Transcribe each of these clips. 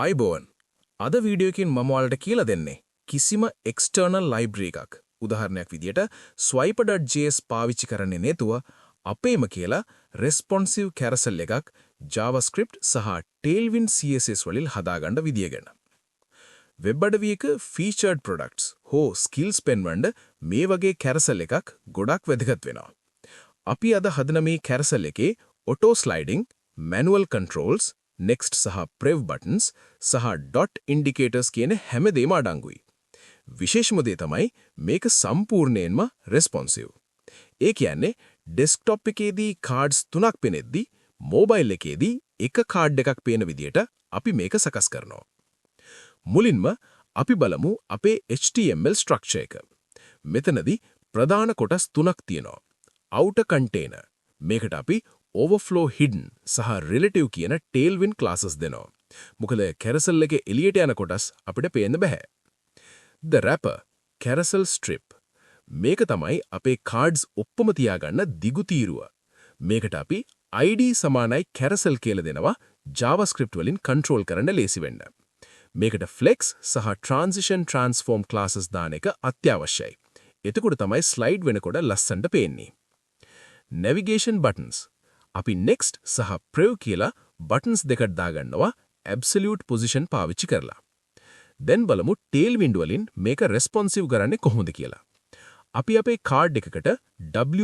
අයිබෝන් අද වීඩියෝ එකකින් මම ඔයාලට කියලා දෙන්නේ කිසිම එක්ස්ටර්නල් ලයිබ්‍රරි එකක් උදාහරණයක් විදියට swiper.js පාවිච්චි කරන්නේ නැතුව අපේම කියලා responsive carousel එකක් JavaScript සහ Tailwind CSS වලින් හදාගන්න විදිය ගැන. වෙබ් අඩවියක featured products හෝ skills පෙන්වන්න මේ වගේ carousel එකක් ගොඩක් වැදගත් වෙනවා. අපි අද හදන මේ carousel එකේ auto sliding, manual controls, next සහ prev buttons සහ dot indicators කියන හැමදේම අඩංගුයි. විශේෂම දේ තමයි මේක සම්පූර්ණයෙන්ම responsive. ඒ කියන්නේ desktop එකේදී cards 3ක් පෙනෙද්දී mobile එකේදී එක card එකක් පේන විදියට අපි මේක සකස් කරනවා. මුලින්ම අපි බලමු අපේ HTML structure එක. මෙතනදී ප්‍රධාන කොටස් 3ක් තියෙනවා. outer container මේකට අපි overflow hidden සහ relative කියන tailwind classes දෙනවා. මොකද carousel එකේ එළියට යන කොටස් අපිට පේන්න බෑ. the wrapper carousel strip මේක තමයි අපේ cards ඔක්කොම තියාගන්න දිගු තීරුව. මේකට අපි id සමානයි carousel කියලා දෙනවා JavaScript වලින් control කරන්න ලේසි වෙන්න. මේකට flex සහ transition transform classes දාන එක අත්‍යවශ්‍යයි. එතකොට තමයි slide වෙනකොට ලස්සනට පේන්නේ. navigation buttons අපි next සහ prev කියලා buttons දෙකක් දාගන්නවා absolute position පාවිච්චි කරලා. then බලමු tailwind වලින් මේක responsive කරන්නේ කොහොමද කියලා. අපි අපේ card එකකට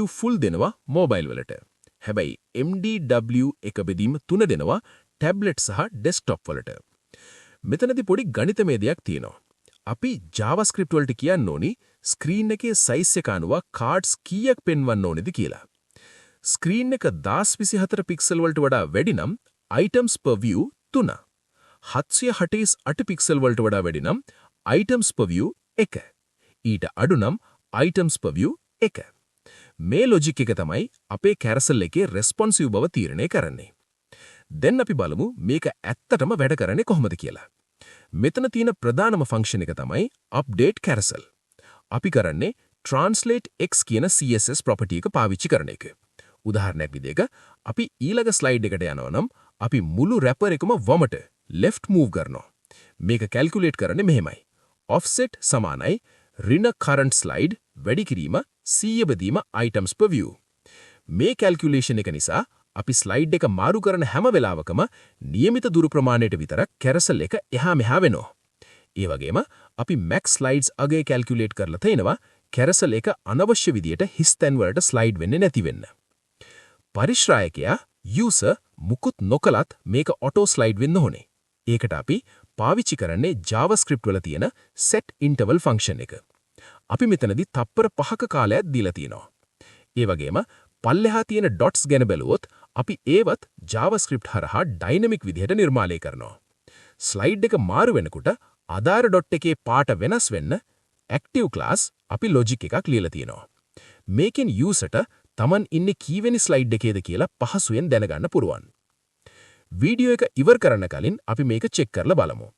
w full දෙනවා mobile වලට. හැබැයි mdw එක බෙදීම 3 දෙනවා tablet සහ desktop වලට. මෙතනදී පොඩි ගණිතමය දෙයක් තියෙනවා. අපි JavaScript වලට කියන්න ඕනි screen එකේ size එක අනුව cards කීයක් පෙන්වන්න ඕනේද කියලා. ස්ක්‍රීන් එක 1024 පික්සල් වලට වඩා වැඩි නම් items per view 3. 768 පික්සල් වලට වඩා වැඩි නම් items per view 1. ඊට අඩු නම් items per view 1. මේ logic එක තමයි අපේ carousel එකේ responsive බව තීරණය කරන්නේ. දැන් අපි බලමු මේක ඇත්තටම වැඩ කරන්නේ කොහොමද කියලා. මෙතන තියෙන ප්‍රධානම function එක තමයි update carousel. අපි කරන්නේ translate x කියන CSS property එක පාවිච්චි කරන එක. උදාහරණයක් විදිහට අපි ඊළඟ ස්ලයිඩ් එකට යනවා නම් අපි මුළු රැපර් එකම වමට left move කරනවා. මේක calculate කරන්නේ මෙහෙමයි. offset සමානයි ඍණ current slide වැඩි කිරීම 100 බෙදීම items per view. මේ calculation එක නිසා අපි ස්ලයිඩ් එක මාරු කරන හැම වෙලාවකම નિયમિત දුර ප්‍රමාණයට විතරක් carousel එක එහා මෙහා වෙනවා. ඒ වගේම අපි max slides අගය calculate කරලා තිනවා carousel එක අනවශ්‍ය විදියට හිස් තැන් වලට slide වෙන්නේ නැති වෙන්න. පරිශ්‍රායකයා user මුකුත් නොකලත් මේක auto slide වෙන්න ඕනේ. ඒකට අපි පාවිච්චි කරන්නේ JavaScript වල තියෙන set interval function එක. අපි මෙතනදී තප්පර 5ක කාලයක් දීලා තියෙනවා. ඒ වගේම පල්ලෙහා තියෙන dots ගැන බැලුවොත් අපි ඒවත් JavaScript හරහා dynamic විදිහට නිර්මාණය කරනවා. slide එක මාරු වෙනකොට අදාළ dot එකේ පාට වෙනස් වෙන්න active class අපි logic එකක් ලියලා තියෙනවා. මේකෙන් userට තමන් ඉන්නේ කීවෙනි ස්ලයිඩ් එකේද කියලා පහසුවෙන් දැනගන්න පුරුවන්. වීඩියෝ එක ඉවර කරන්න කලින් අපි මේක චෙක් කරලා බලමු.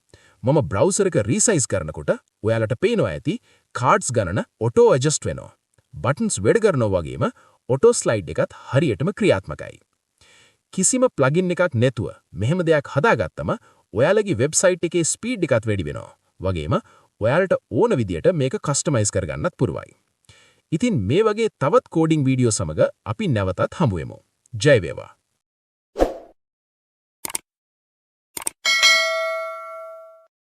මම බ්‍රවුසර් එක රීසයිස් කරනකොට ඔයාලට පේනවා ඇති cards ගණන auto adjust වෙනවා. buttons වැඩ කරනවා වගේම auto slide එකත් හරියටම ක්‍රියාත්මකයි. කිසිම plugin එකක් නැතුව මෙහෙම දෙයක් හදාගත්තම ඔයාලගේ වෙබ්සයිට් එකේ ස්පීඩ් එකත් වැඩි වෙනවා. වගේම ඔයාලට ඕන විදියට මේක කස්ටමයිස් කරගන්නත් පුරුවයි. ඉතින් මේ වගේ තවත් කෝඩින් වීඩියෝ සමග අපි නැවතත් හමු වෙමු. ජය වේවා.